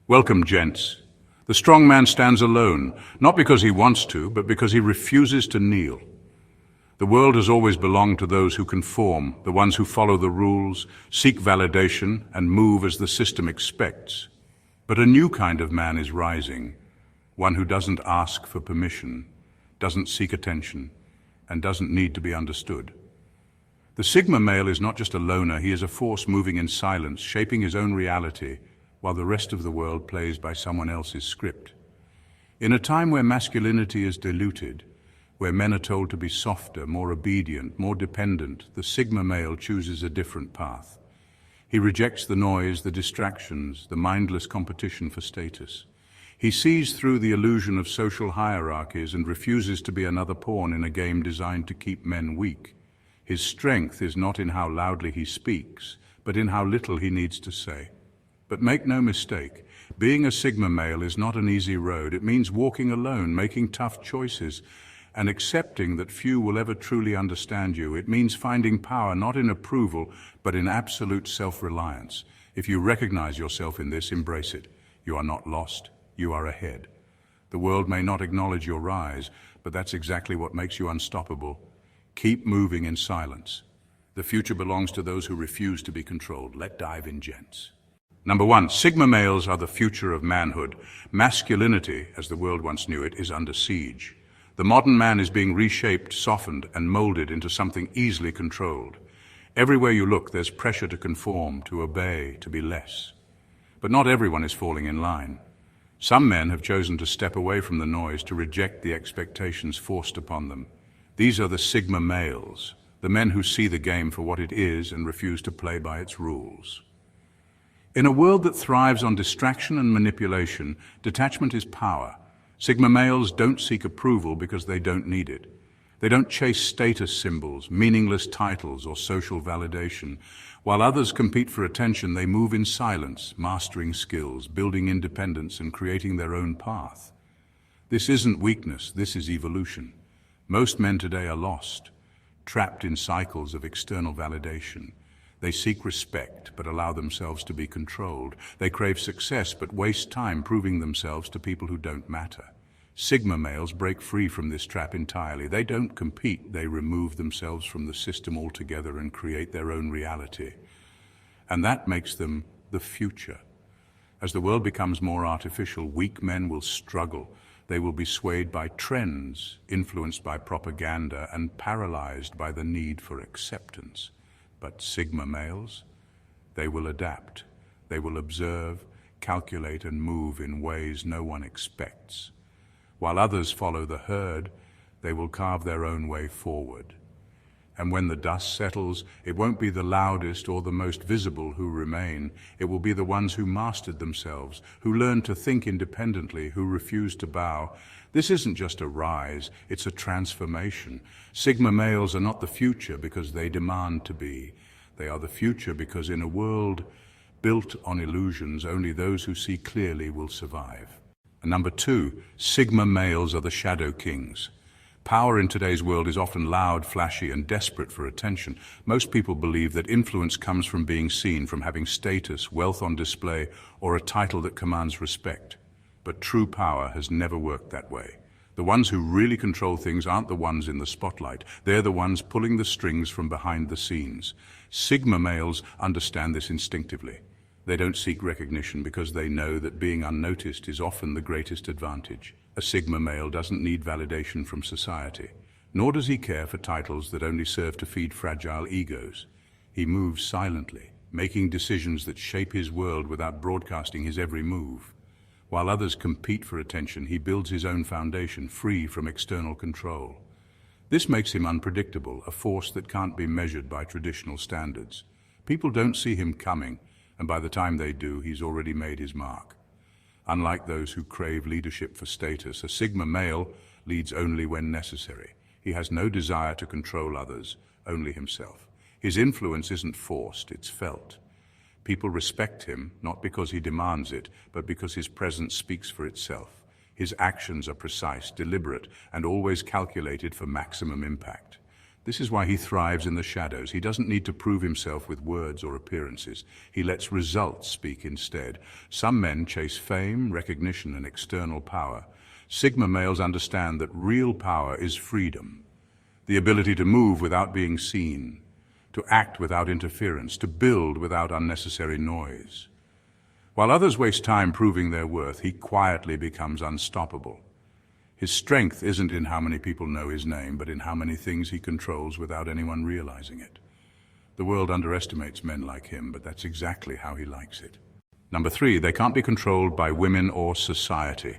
Welcome, gents. The strong man stands alone, not because he wants to, but because he refuses to kneel. The world has always belonged to those who conform, the ones who follow the rules, seek validation, and move as the system expects. But a new kind of man is rising, one who doesn't ask for permission, doesn't seek attention, and doesn't need to be understood. The Sigma male is not just a loner, he is a force moving in silence, shaping his own reality, while the rest of the world plays by someone else's script. In a time where masculinity is diluted, where men are told to be softer, more obedient, more dependent, the Sigma male chooses a different path. He rejects the noise, the distractions, the mindless competition for status. He sees through the illusion of social hierarchies and refuses to be another pawn in a game designed to keep men weak. His strength is not in how loudly he speaks, but in how little he needs to say. But make no mistake, being a Sigma male is not an easy road. It means walking alone, making tough choices, and accepting that few will ever truly understand you. It means finding power not in approval, but in absolute self-reliance. If you recognize yourself in this, embrace it. You are not lost, you are ahead. The world may not acknowledge your rise, but that's exactly what makes you unstoppable. Keep moving in silence. The future belongs to those who refuse to be controlled. Let's dive in, gents. Number 1, Sigma males are the future of manhood. Masculinity, as the world once knew it, is under siege. The modern man is being reshaped, softened, and molded into something easily controlled. Everywhere you look, there's pressure to conform, to obey, to be less. But not everyone is falling in line. Some men have chosen to step away from the noise, to reject the expectations forced upon them. These are the Sigma males, the men who see the game for what it is and refuse to play by its rules. In a world that thrives on distraction and manipulation, detachment is power. Sigma males don't seek approval because they don't need it. They don't chase status symbols, meaningless titles, or social validation. While others compete for attention, they move in silence, mastering skills, building independence, and creating their own path. This isn't weakness, this is evolution. Most men today are lost, trapped in cycles of external validation. They seek respect, but allow themselves to be controlled. They crave success, but waste time proving themselves to people who don't matter. Sigma males break free from this trap entirely. They don't compete, they remove themselves from the system altogether and create their own reality. And that makes them the future. As the world becomes more artificial, weak men will struggle. They will be swayed by trends, influenced by propaganda, and paralyzed by the need for acceptance. But Sigma males, they will adapt. They will observe, calculate, and move in ways no one expects. While others follow the herd, they will carve their own way forward. And when the dust settles, it won't be the loudest or the most visible who remain. It will be the ones who mastered themselves, who learned to think independently, who refused to bow. This isn't just a rise, it's a transformation. Sigma males are not the future because they demand to be. They are the future because in a world built on illusions, only those who see clearly will survive. And number 2, Sigma males are the shadow kings. Power in today's world is often loud, flashy, and desperate for attention. Most people believe that influence comes from being seen, from having status, wealth on display, or a title that commands respect. But true power has never worked that way. The ones who really control things aren't the ones in the spotlight. They're the ones pulling the strings from behind the scenes. Sigma males understand this instinctively. They don't seek recognition because they know that being unnoticed is often the greatest advantage. A Sigma male doesn't need validation from society, nor does he care for titles that only serve to feed fragile egos. He moves silently, making decisions that shape his world without broadcasting his every move. While others compete for attention, he builds his own foundation, free from external control. This makes him unpredictable, a force that can't be measured by traditional standards. People don't see him coming, and by the time they do, he's already made his mark. Unlike those who crave leadership for status, a Sigma male leads only when necessary. He has no desire to control others, only himself. His influence isn't forced, it's felt. People respect him, not because he demands it, but because his presence speaks for itself. His actions are precise, deliberate, and always calculated for maximum impact. This is why he thrives in the shadows. He doesn't need to prove himself with words or appearances. He lets results speak instead. Some men chase fame, recognition, and external power. Sigma males understand that real power is freedom, the ability to move without being seen, to act without interference, to build without unnecessary noise. While others waste time proving their worth, he quietly becomes unstoppable. His strength isn't in how many people know his name, but in how many things he controls without anyone realizing it. The world underestimates men like him, but that's exactly how he likes it. Number 3, they can't be controlled by women or society.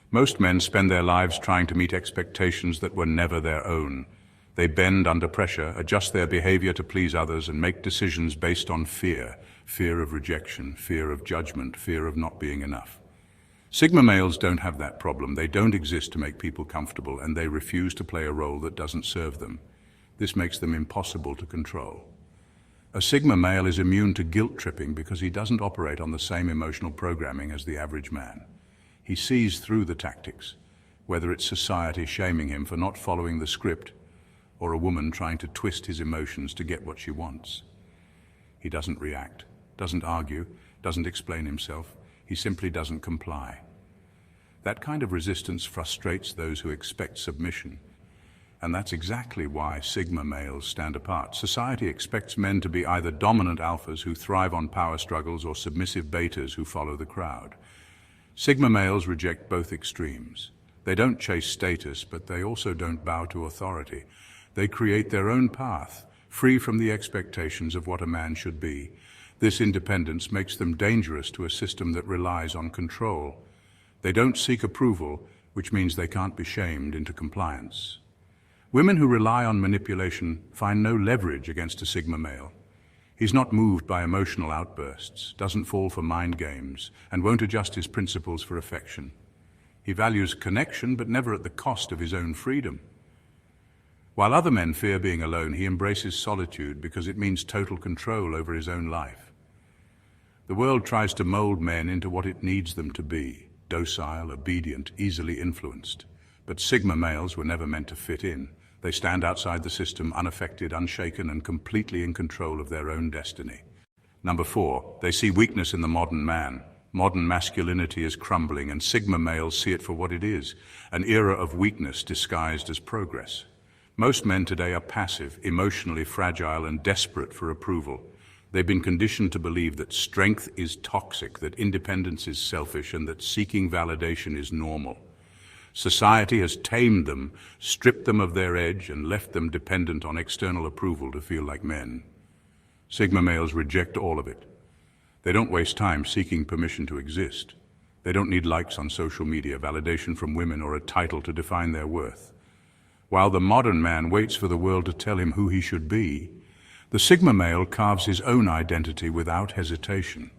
Most men spend their lives trying to meet expectations that were never their own. They bend under pressure, adjust their behavior to please others, and make decisions based on fear. Fear of rejection, fear of judgment, fear of not being enough. Sigma males don't have that problem. They don't exist to make people comfortable, and they refuse to play a role that doesn't serve them. This makes them impossible to control. A Sigma male is immune to guilt tripping because he doesn't operate on the same emotional programming as the average man. He sees through the tactics, whether it's society shaming him for not following the script or a woman trying to twist his emotions to get what she wants. He doesn't react, doesn't argue, doesn't explain himself. He simply doesn't comply. That kind of resistance frustrates those who expect submission. And that's exactly why Sigma males stand apart. Society expects men to be either dominant alphas who thrive on power struggles or submissive betas who follow the crowd. Sigma males reject both extremes. They don't chase status, but they also don't bow to authority. They create their own path, free from the expectations of what a man should be. This independence makes them dangerous to a system that relies on control. They don't seek approval, which means they can't be shamed into compliance. Women who rely on manipulation find no leverage against a Sigma male. He's not moved by emotional outbursts, doesn't fall for mind games, and won't adjust his principles for affection. He values connection, but never at the cost of his own freedom. While other men fear being alone, he embraces solitude because it means total control over his own life. The world tries to mold men into what it needs them to be, docile, obedient, easily influenced. But Sigma males were never meant to fit in. They stand outside the system, unaffected, unshaken, and completely in control of their own destiny. Number 4, they see weakness in the modern man. Modern masculinity is crumbling, and Sigma males see it for what it is, an era of weakness disguised as progress. Most men today are passive, emotionally fragile, and desperate for approval. They've been conditioned to believe that strength is toxic, that independence is selfish, and that seeking validation is normal. Society has tamed them, stripped them of their edge, and left them dependent on external approval to feel like men. Sigma males reject all of it. They don't waste time seeking permission to exist. They don't need likes on social media, validation from women, or a title to define their worth. While the modern man waits for the world to tell him who he should be, the Sigma male carves his own identity without hesitation.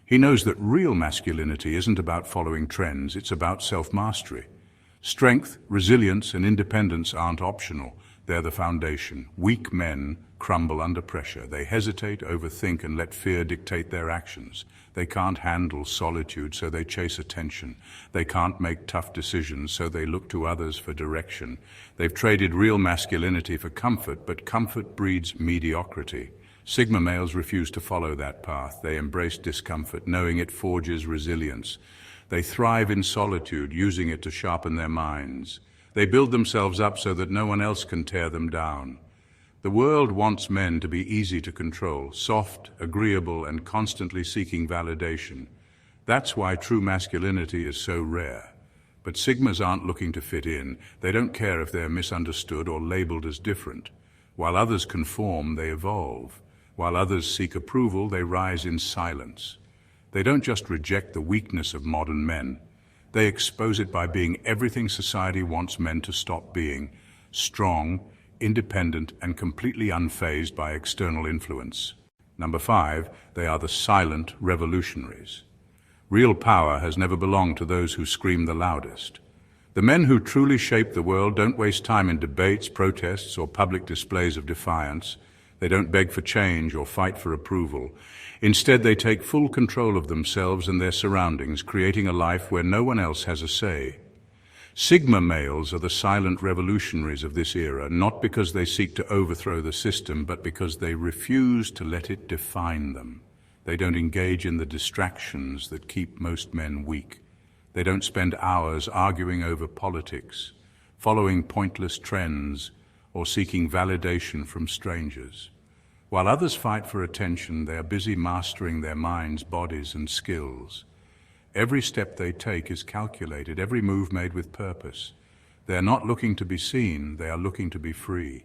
He knows that real masculinity isn't about following trends, it's about self-mastery. Strength, resilience, and independence aren't optional, they're the foundation. Weak men crumble under pressure. They hesitate, overthink, and let fear dictate their actions. They can't handle solitude, so they chase attention. They can't make tough decisions, so they look to others for direction. They've traded real masculinity for comfort, but comfort breeds mediocrity. Sigma males refuse to follow that path. They embrace discomfort, knowing it forges resilience. They thrive in solitude, using it to sharpen their minds. They build themselves up so that no one else can tear them down. The world wants men to be easy to control, soft, agreeable, and constantly seeking validation. That's why true masculinity is so rare. But Sigmas aren't looking to fit in. They don't care if they're misunderstood or labeled as different. While others conform, they evolve. While others seek approval, they rise in silence. They don't just reject the weakness of modern men. They expose it by being everything society wants men to stop being: strong, independent, and completely unfazed by external influence. Number 5, they are the silent revolutionaries. Real power has never belonged to those who scream the loudest. The men who truly shape the world don't waste time in debates, protests, or public displays of defiance. They don't beg for change or fight for approval. Instead, they take full control of themselves and their surroundings, creating a life where no one else has a say. Sigma males are the silent revolutionaries of this era, not because they seek to overthrow the system, but because they refuse to let it define them. They don't engage in the distractions that keep most men weak. They don't spend hours arguing over politics, following pointless trends, or seeking validation from strangers. While others fight for attention, they are busy mastering their minds, bodies, and skills. Every step they take is calculated, every move made with purpose. They are not looking to be seen, they are looking to be free.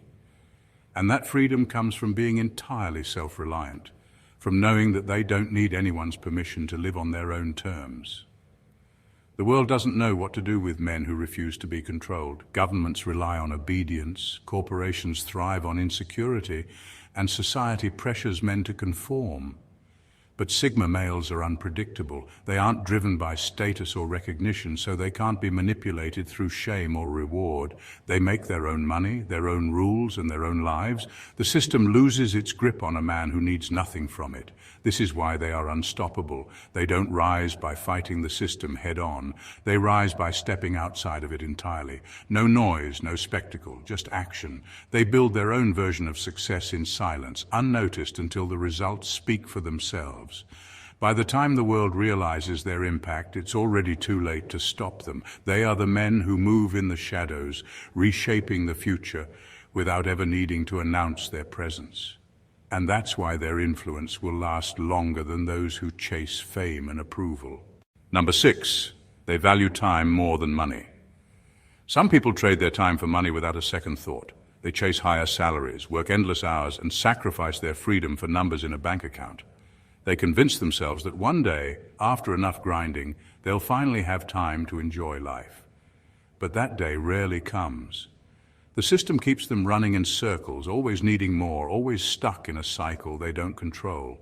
And that freedom comes from being entirely self-reliant, from knowing that they don't need anyone's permission to live on their own terms. The world doesn't know what to do with men who refuse to be controlled. Governments rely on obedience, corporations thrive on insecurity, and society pressures men to conform. But Sigma males are unpredictable. They aren't driven by status or recognition, so they can't be manipulated through shame or reward. They make their own money, their own rules, and their own lives. The system loses its grip on a man who needs nothing from it. This is why they are unstoppable. They don't rise by fighting the system head-on. They rise by stepping outside of it entirely. No noise, no spectacle, just action. They build their own version of success in silence, unnoticed until the results speak for themselves. By the time the world realizes their impact, it's already too late to stop them. They are the men who move in the shadows, reshaping the future without ever needing to announce their presence. And that's why their influence will last longer than those who chase fame and approval. Number 6, they value time more than money. Some people trade their time for money without a second thought. They chase higher salaries, work endless hours, and sacrifice their freedom for numbers in a bank account. They convince themselves that one day, after enough grinding, they'll finally have time to enjoy life. But that day rarely comes. The system keeps them running in circles, always needing more, always stuck in a cycle they don't control.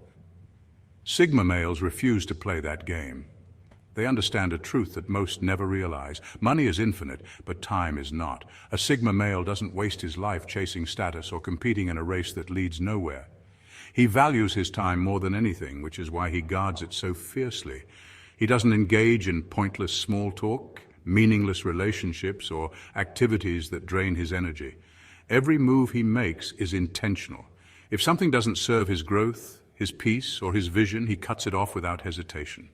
Sigma males refuse to play that game. They understand a truth that most never realize. Money is infinite, but time is not. A Sigma male doesn't waste his life chasing status or competing in a race that leads nowhere. He values his time more than anything, which is why he guards it so fiercely. He doesn't engage in pointless small talk, meaningless relationships, or activities that drain his energy. Every move he makes is intentional. If something doesn't serve his growth, his peace, or his vision, he cuts it off without hesitation.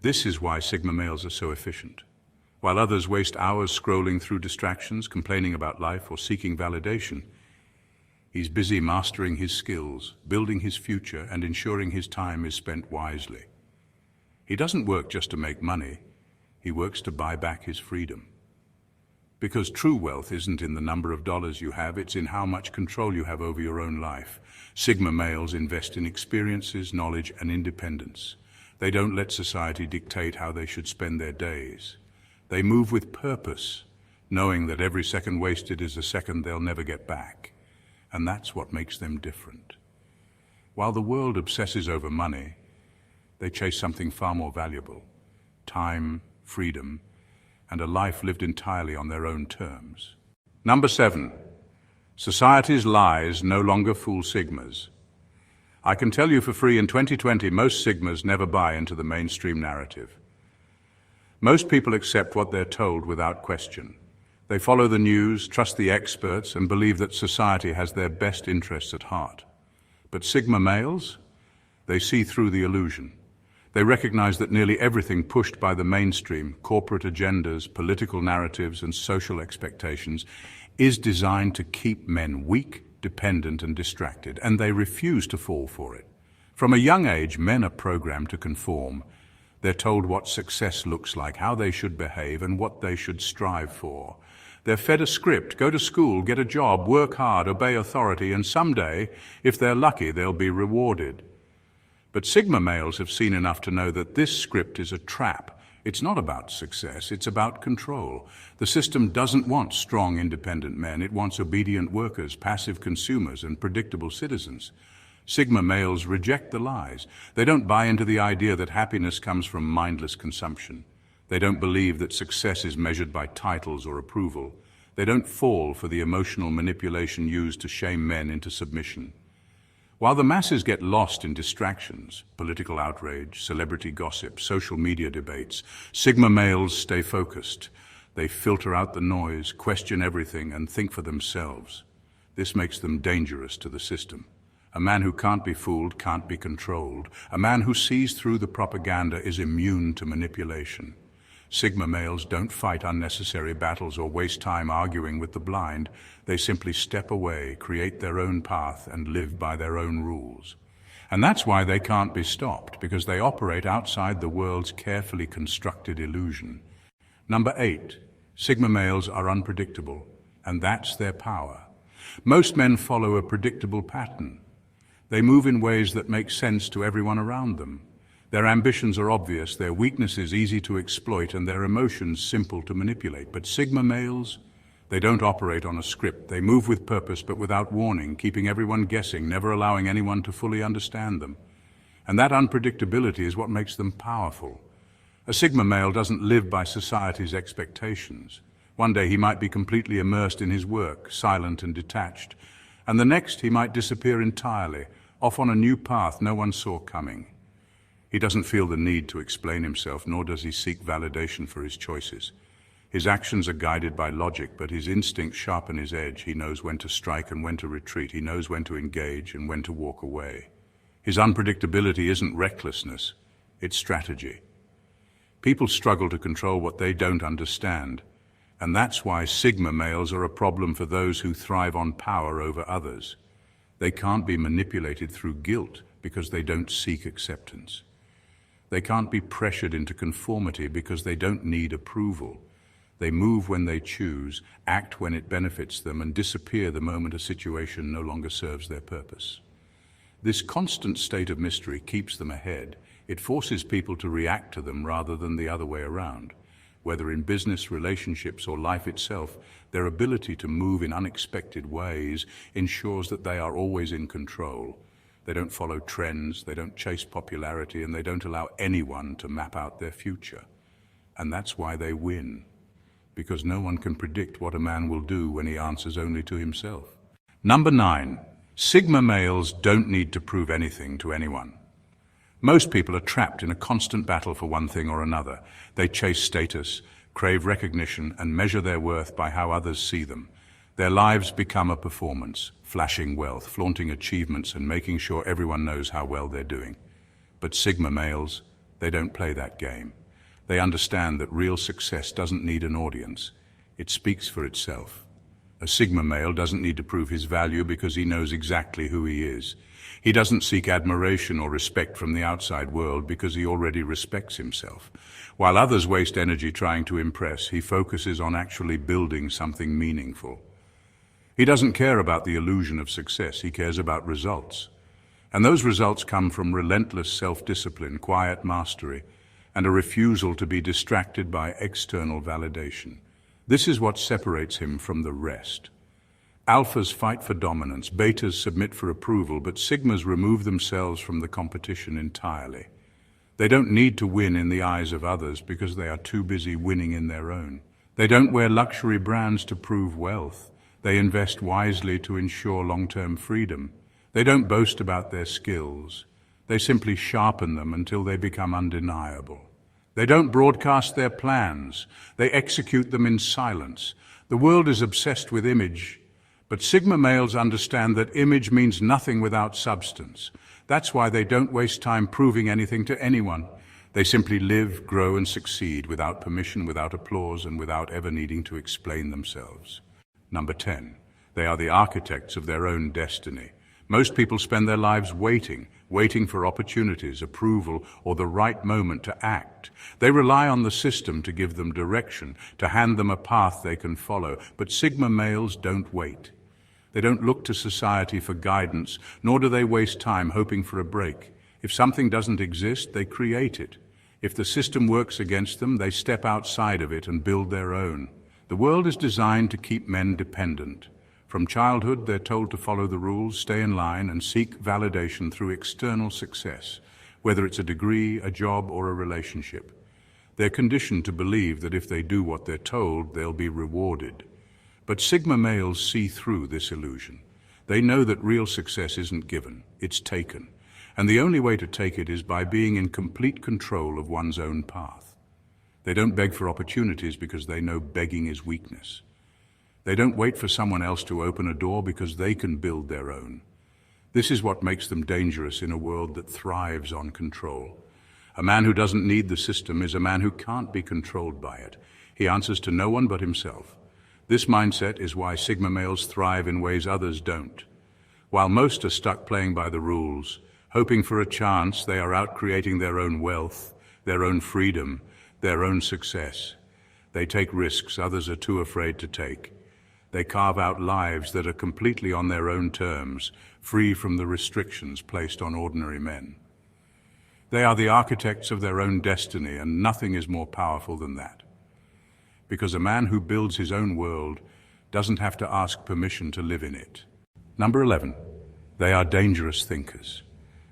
This is why Sigma males are so efficient. While others waste hours scrolling through distractions, complaining about life, or seeking validation, he's busy mastering his skills, building his future, and ensuring his time is spent wisely. He doesn't work just to make money. He works to buy back his freedom. Because true wealth isn't in the number of dollars you have, it's in how much control you have over your own life. Sigma males invest in experiences, knowledge, and independence. They don't let society dictate how they should spend their days. They move with purpose, knowing that every second wasted is a second they'll never get back. And that's what makes them different. While the world obsesses over money, they chase something far more valuable: time, freedom, and a life lived entirely on their own terms. Number 7, society's lies no longer fool Sigmas. I can tell you for free, in 2020, most Sigmas never buy into the mainstream narrative. Most people accept what they're told without question. They follow the news, trust the experts, and believe that society has their best interests at heart. But Sigma males, they see through the illusion. They recognize that nearly everything pushed by the mainstream, corporate agendas, political narratives, and social expectations, is designed to keep men weak, dependent, and distracted, and they refuse to fall for it. From a young age, men are programmed to conform. They're told what success looks like, how they should behave, and what they should strive for. They're fed a script: go to school, get a job, work hard, obey authority, and someday, if they're lucky, they'll be rewarded. But Sigma males have seen enough to know that this script is a trap. It's not about success, it's about control. The system doesn't want strong, independent men. It wants obedient workers, passive consumers, and predictable citizens. Sigma males reject the lies. They don't buy into the idea that happiness comes from mindless consumption. They don't believe that success is measured by titles or approval. They don't fall for the emotional manipulation used to shame men into submission. While the masses get lost in distractions, political outrage, celebrity gossip, social media debates, Sigma males stay focused. They filter out the noise, question everything, and think for themselves. This makes them dangerous to the system. A man who can't be fooled can't be controlled. A man who sees through the propaganda is immune to manipulation. Sigma males don't fight unnecessary battles or waste time arguing with the blind. They simply step away, create their own path, and live by their own rules. And that's why they can't be stopped, because they operate outside the world's carefully constructed illusion. Number 8, Sigma males are unpredictable, and that's their power. Most men follow a predictable pattern. They move in ways that make sense to everyone around them. Their ambitions are obvious, their weaknesses easy to exploit, and their emotions simple to manipulate. But Sigma males, they don't operate on a script. They move with purpose but without warning, keeping everyone guessing, never allowing anyone to fully understand them. And that unpredictability is what makes them powerful. A Sigma male doesn't live by society's expectations. One day he might be completely immersed in his work, silent and detached, and the next he might disappear entirely, off on a new path no one saw coming. He doesn't feel the need to explain himself, nor does he seek validation for his choices. His actions are guided by logic, but his instincts sharpen his edge. He knows when to strike and when to retreat. He knows when to engage and when to walk away. His unpredictability isn't recklessness, it's strategy. People struggle to control what they don't understand, and that's why Sigma males are a problem for those who thrive on power over others. They can't be manipulated through guilt because they don't seek acceptance. They can't be pressured into conformity because they don't need approval. They move when they choose, act when it benefits them, and disappear the moment a situation no longer serves their purpose. This constant state of mystery keeps them ahead. It forces people to react to them rather than the other way around. Whether in business, relationships, or life itself, their ability to move in unexpected ways ensures that they are always in control. They don't follow trends, they don't chase popularity, and they don't allow anyone to map out their future. And that's why they win, because no one can predict what a man will do when he answers only to himself. Number 9, Sigma males don't need to prove anything to anyone. Most people are trapped in a constant battle for one thing or another. They chase status, crave recognition, and measure their worth by how others see them. Their lives become a performance, flashing wealth, flaunting achievements, and making sure everyone knows how well they're doing. But Sigma males, they don't play that game. They understand that real success doesn't need an audience. It speaks for itself. A Sigma male doesn't need to prove his value because he knows exactly who he is. He doesn't seek admiration or respect from the outside world because he already respects himself. While others waste energy trying to impress, he focuses on actually building something meaningful. He doesn't care about the illusion of success, he cares about results. And those results come from relentless self-discipline, quiet mastery, and a refusal to be distracted by external validation. This is what separates him from the rest. Alphas fight for dominance, betas submit for approval, but Sigmas remove themselves from the competition entirely. They don't need to win in the eyes of others because they are too busy winning in their own. They don't wear luxury brands to prove wealth. They invest wisely to ensure long-term freedom. They don't boast about their skills. They simply sharpen them until they become undeniable. They don't broadcast their plans. They execute them in silence. The world is obsessed with image, but Sigma males understand that image means nothing without substance. That's why they don't waste time proving anything to anyone. They simply live, grow, and succeed without permission, without applause, and without ever needing to explain themselves. Number 10, they are the architects of their own destiny. Most people spend their lives waiting for opportunities, approval, or the right moment to act. They rely on the system to give them direction, to hand them a path they can follow. But Sigma males don't wait. They don't look to society for guidance, nor do they waste time hoping for a break. If something doesn't exist, they create it. If the system works against them, they step outside of it and build their own. The world is designed to keep men dependent. From childhood, they're told to follow the rules, stay in line, and seek validation through external success, whether it's a degree, a job, or a relationship. They're conditioned to believe that if they do what they're told, they'll be rewarded. But Sigma males see through this illusion. They know that real success isn't given, it's taken. And the only way to take it is by being in complete control of one's own path. They don't beg for opportunities because they know begging is weakness. They don't wait for someone else to open a door because they can build their own. This is what makes them dangerous in a world that thrives on control. A man who doesn't need the system is a man who can't be controlled by it. He answers to no one but himself. This mindset is why Sigma males thrive in ways others don't. While most are stuck playing by the rules, hoping for a chance, they are out creating their own wealth, their own freedom, their own success. They take risks others are too afraid to take. They carve out lives that are completely on their own terms, free from the restrictions placed on ordinary men. They are the architects of their own destiny, and nothing is more powerful than that. Because a man who builds his own world doesn't have to ask permission to live in it. Number 11, they are dangerous thinkers.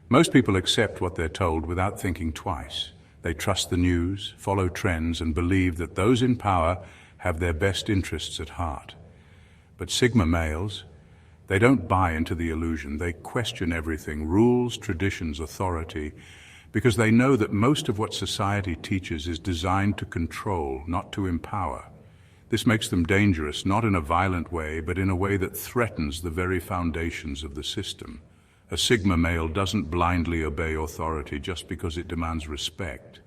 Most people accept what they're told without thinking twice. They trust the news, follow trends, and believe that those in power have their best interests at heart. But Sigma males, they don't buy into the illusion. They question everything, rules, traditions, authority, because they know that most of what society teaches is designed to control, not to empower. This makes them dangerous, not in a violent way, but in a way that threatens the very foundations of the system. A Sigma male doesn't blindly obey authority just because it demands respect.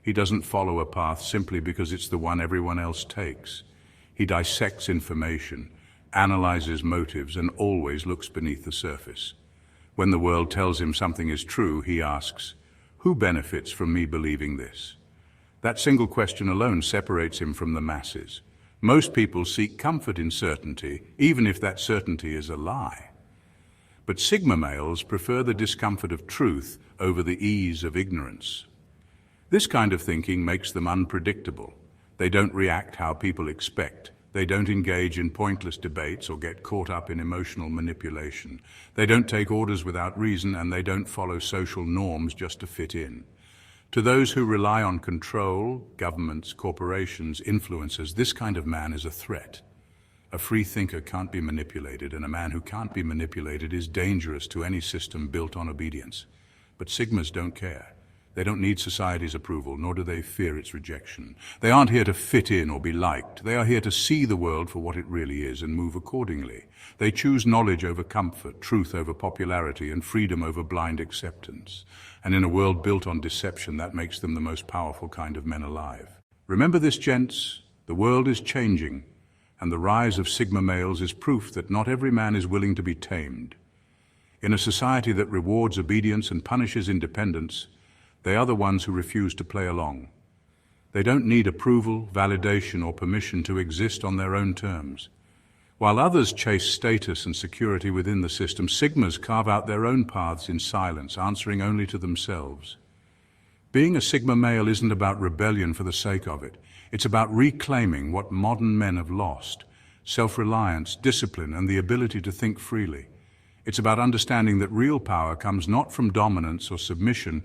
He doesn't follow a path simply because it's the one everyone else takes. He dissects information, analyzes motives, and always looks beneath the surface. When the world tells him something is true, he asks, "Who benefits from me believing this?" That single question alone separates him from the masses. Most people seek comfort in certainty, even if that certainty is a lie. But Sigma males prefer the discomfort of truth over the ease of ignorance. This kind of thinking makes them unpredictable. They don't react how people expect. They don't engage in pointless debates or get caught up in emotional manipulation. They don't take orders without reason, and they don't follow social norms just to fit in. To those who rely on control, governments, corporations, influencers, this kind of man is a threat. A free thinker can't be manipulated, and a man who can't be manipulated is dangerous to any system built on obedience. But Sigmas don't care. They don't need society's approval, nor do they fear its rejection. They aren't here to fit in or be liked. They are here to see the world for what it really is and move accordingly. They choose knowledge over comfort, truth over popularity, and freedom over blind acceptance. And in a world built on deception, that makes them the most powerful kind of men alive. Remember this, gents. The world is changing, and the rise of Sigma males is proof that not every man is willing to be tamed. In a society that rewards obedience and punishes independence, they are the ones who refuse to play along. They don't need approval, validation, or permission to exist on their own terms. While others chase status and security within the system, Sigmas carve out their own paths in silence, answering only to themselves. Being a Sigma male isn't about rebellion for the sake of it. It's about reclaiming what modern men have lost: self-reliance, discipline, and the ability to think freely. It's about understanding that real power comes not from dominance or submission,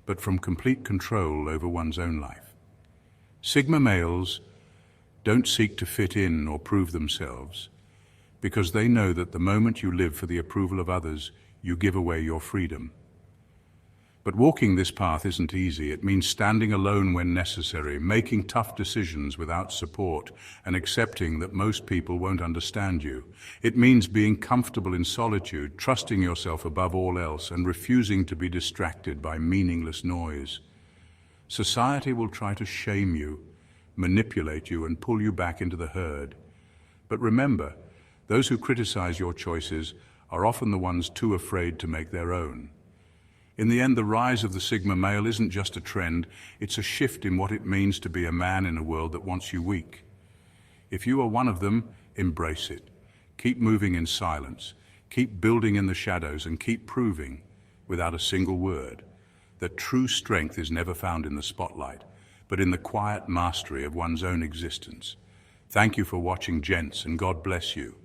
but from complete control over one's own life. Sigma males don't seek to fit in or prove themselves, because they know that the moment you live for the approval of others, you give away your freedom. But walking this path isn't easy. It means standing alone when necessary, making tough decisions without support, and accepting that most people won't understand you. It means being comfortable in solitude, trusting yourself above all else, and refusing to be distracted by meaningless noise. Society will try to shame you, manipulate you, and pull you back into the herd. But remember, those who criticize your choices are often the ones too afraid to make their own. In the end, the rise of the Sigma male isn't just a trend, it's a shift in what it means to be a man in a world that wants you weak. If you are one of them, embrace it. Keep moving in silence, keep building in the shadows, and keep proving, without a single word, that true strength is never found in the spotlight, but in the quiet mastery of one's own existence. Thank you for watching, gents, and God bless you.